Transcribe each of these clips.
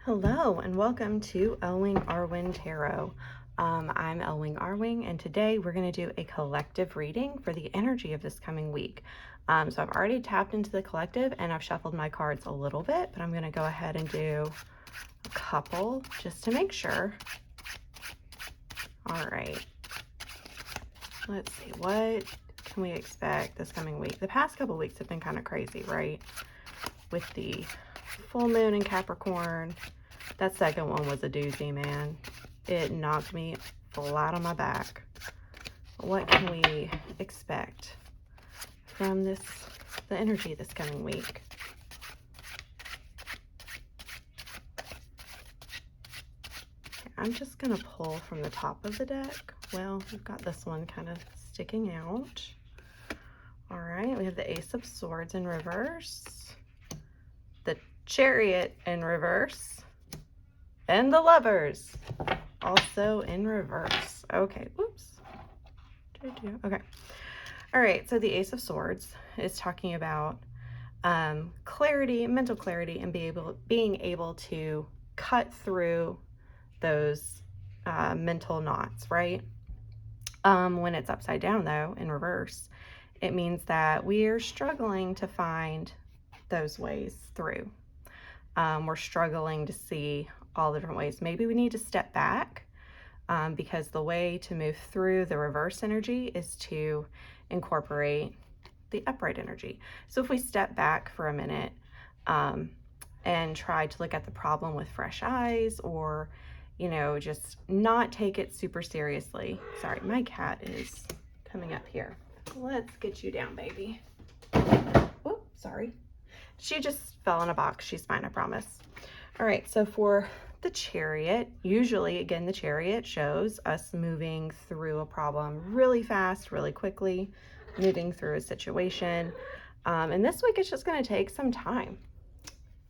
Hello and welcome to Elwing Arwin Tarot. I'm Elwing Arwing, and today we're going to do a collective reading for the energy of this coming week. So I've already tapped into the collective and I've shuffled my cards a little bit, but I'm going to go ahead and do a couple just to make sure. All right. Let's see, what can we expect this coming week? The past couple weeks have been kind of crazy, right? With the full moon in Capricorn. That second one was a doozy, man. It knocked me flat on my back. What can we expect from the energy this coming week? I'm just going to pull from the top of the deck. Well, we've got this one kind of sticking out. All right, we have the Ace of Swords in reverse, the Chariot in reverse, and the Lovers also in reverse. Okay, whoops. Okay. All right, so the Ace of Swords is talking about clarity, mental clarity, and being able to cut through those mental knots, right? When it's upside down, though, in reverse, it means that we're struggling to find those ways through. We're struggling to see all the different ways. Maybe we need to step back because the way to move through the reverse energy is to incorporate the upright energy. So if we step back for a minute and try to look at the problem with fresh eyes, or, you know, just not take it super seriously. Sorry, my cat is coming up here. Let's get you down, baby. Oh, sorry. She just fell in a box. She's fine, I promise. All right, so for the Chariot, usually, again, the Chariot shows us moving through a problem really fast, really quickly, moving through a situation. And this week, it's just going to take some time.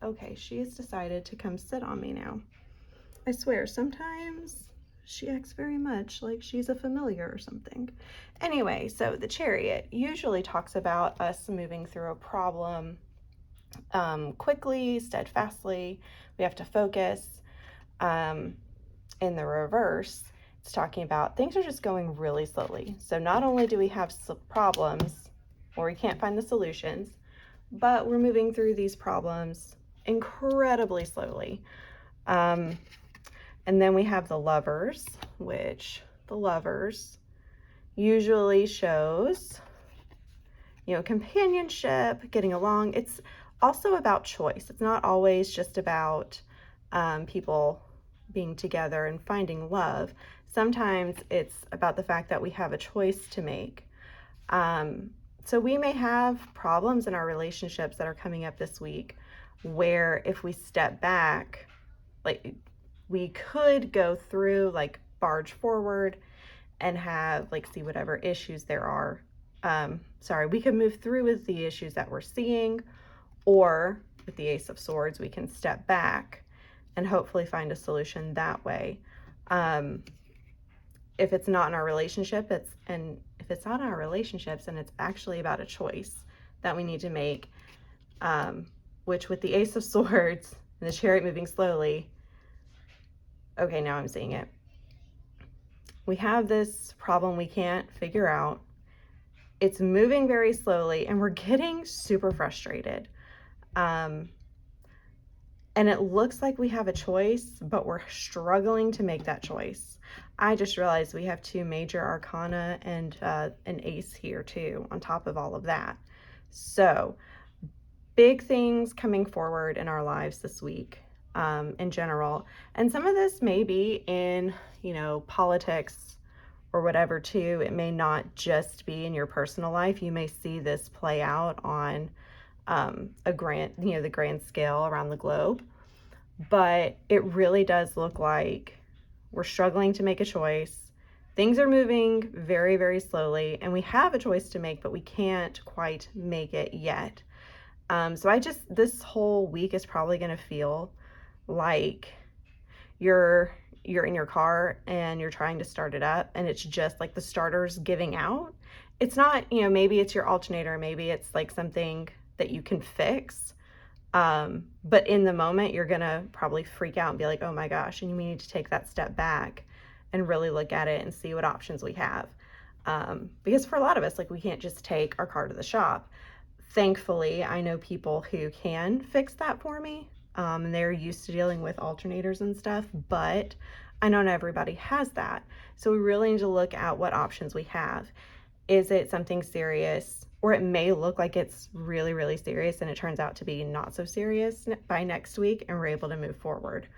Okay, she has decided to come sit on me now. I swear, sometimes she acts very much like she's a familiar or something. Anyway, so the Chariot usually talks about us moving through a problem quickly, steadfastly. We have to focus. In the reverse, it's talking about things are just going really slowly. So not only do we have problems or we can't find the solutions, but we're moving through these problems incredibly slowly. And then we have the Lovers, which the Lovers usually shows, you know, companionship, getting along. It's also about choice. It's not always just about people being together and finding love. Sometimes it's about the fact that we have a choice to make. So we may have problems in our relationships that are coming up this week where if we step back, like we could go through, like barge forward and have like see whatever issues there are. We could move through with the issues that we're seeing, or with the Ace of Swords, we can step back and hopefully find a solution that way. If it's not in our relationship, and it's actually about a choice that we need to make, which with the Ace of Swords and the Chariot moving slowly, okay, now I'm seeing it. We have this problem we can't figure out. It's moving very slowly and we're getting super frustrated. And it looks like we have a choice, but we're struggling to make that choice. I just realized we have two major arcana and an ace here too, on top of all of that. So big things coming forward in our lives this week in general. And some of this may be in, you know, politics or whatever too. It may not just be in your personal life. You may see this play out on the grand scale around the globe. But it really does look like we're struggling to make a choice. Things are moving very, very slowly, and we have a choice to make, but we can't quite make it yet. So this whole week is probably going to feel like you're in your car and you're trying to start it up and it's just like the starter's giving out. It's not, you know, maybe it's your alternator, maybe it's like something that you can fix, But in the moment, you're going to probably freak out and be like, oh my gosh, and you need to take that step back and really look at it and see what options we have. Because for a lot of us, like, we can't just take our car to the shop. Thankfully, I know people who can fix that for me. And they're used to dealing with alternators and stuff, but I know not everybody has that. So we really need to look at what options we have. Is it something serious? Or it may look like it's really, really serious and it turns out to be not so serious by next week and we're able to move forward.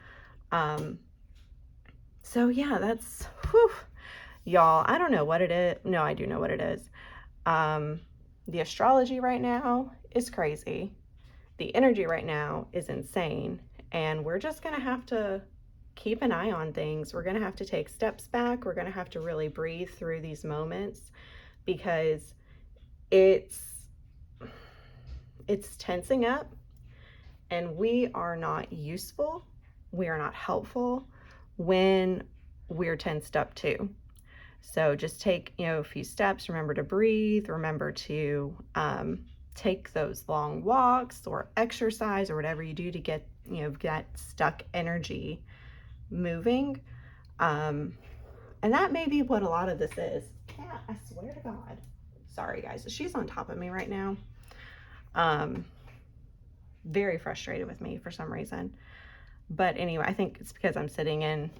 So yeah, that's, whew, y'all, I don't know what it is. No, I do know what it is. The astrology right now is crazy. The energy right now is insane. And we're just going to have to keep an eye on things. We're going to have to take steps back. We're going to have to really breathe through these moments because it's tensing up and we are not useful. We are not helpful when we're tensed up too. So just take, a few steps, remember to breathe, remember to take those long walks or exercise or whatever you do to get, that stuck energy moving. And that may be what a lot of this is. Cat, I swear to God. Sorry guys, she's on top of me right now. Very frustrated with me for some reason. But anyway, I think it's because I'm sitting in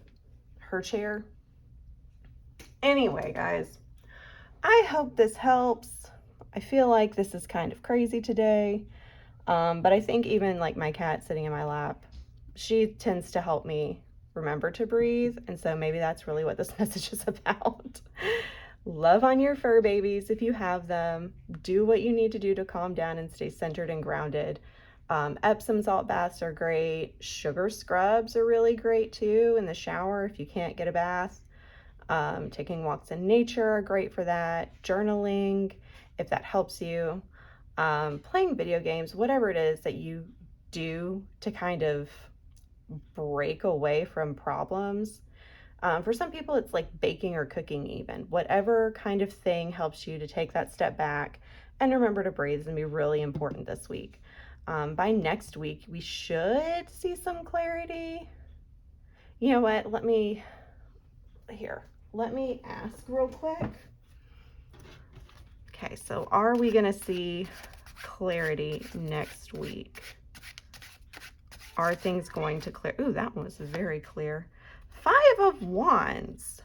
her chair. Anyway, guys, I hope this helps. I feel like this is kind of crazy today. But I think even like my cat sitting in my lap, she tends to help me remember to breathe. And so maybe that's really what this message is about. Love on your fur babies if you have them. Do what you need to do to calm down and stay centered and grounded. Epsom salt baths are great. Sugar scrubs are really great too in the shower if you can't get a bath. Taking walks in nature are great for that. Journaling, if that helps you. Playing video games, whatever it is that you do to kind of break away from problems. For some people, it's like baking or cooking even. Whatever kind of thing helps you to take that step back and remember to breathe is going to be really important this week. By next week, we should see some clarity. You know what? Let me ask real quick. Okay, so are we going to see clarity next week? Are things going to clear? Ooh, that one was very clear. 5 of Wands.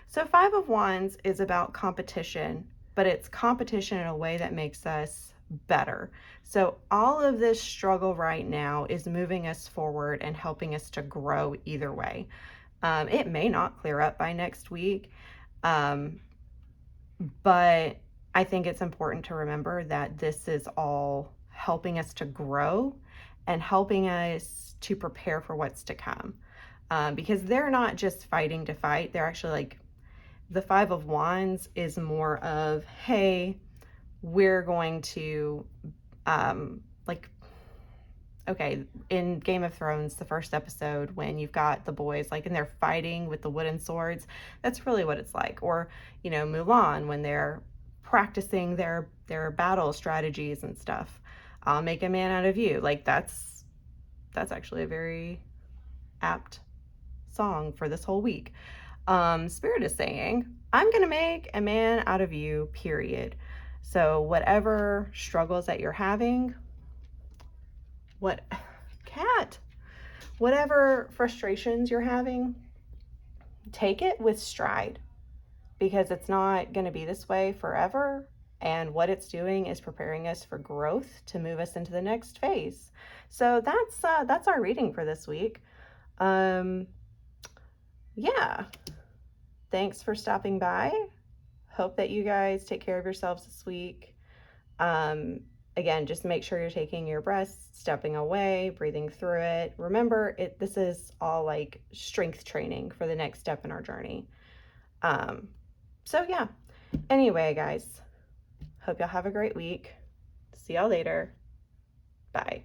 So 5 of Wands is about competition, but it's competition in a way that makes us better. So all of this struggle right now is moving us forward and helping us to grow either way. It may not clear up by next week, but I think it's important to remember that this is all helping us to grow and helping us to prepare for what's to come. Because they're not just fighting to fight. They're actually like, the 5 of Wands is more of, hey, we're going to, okay, in Game of Thrones, the first episode, when you've got the boys, like, and they're fighting with the wooden swords, that's really what it's like. Or, Mulan, when they're practicing their battle strategies and stuff. I'll make a man out of you. Like, that's actually a very apt song for this whole week. Spirit is saying, I'm going to make a man out of you, period. So whatever struggles that you're having, whatever frustrations you're having, take it with stride, because it's not going to be this way forever. And what it's doing is preparing us for growth to move us into the next phase. So that's our reading for this week. Yeah, thanks for stopping by. Hope that you guys take care of yourselves this week. Again, just make sure you're taking your breaths, stepping away, breathing through it. Remember, this is all like strength training for the next step in our journey. So yeah, anyway, guys, hope y'all have a great week. See y'all later. Bye.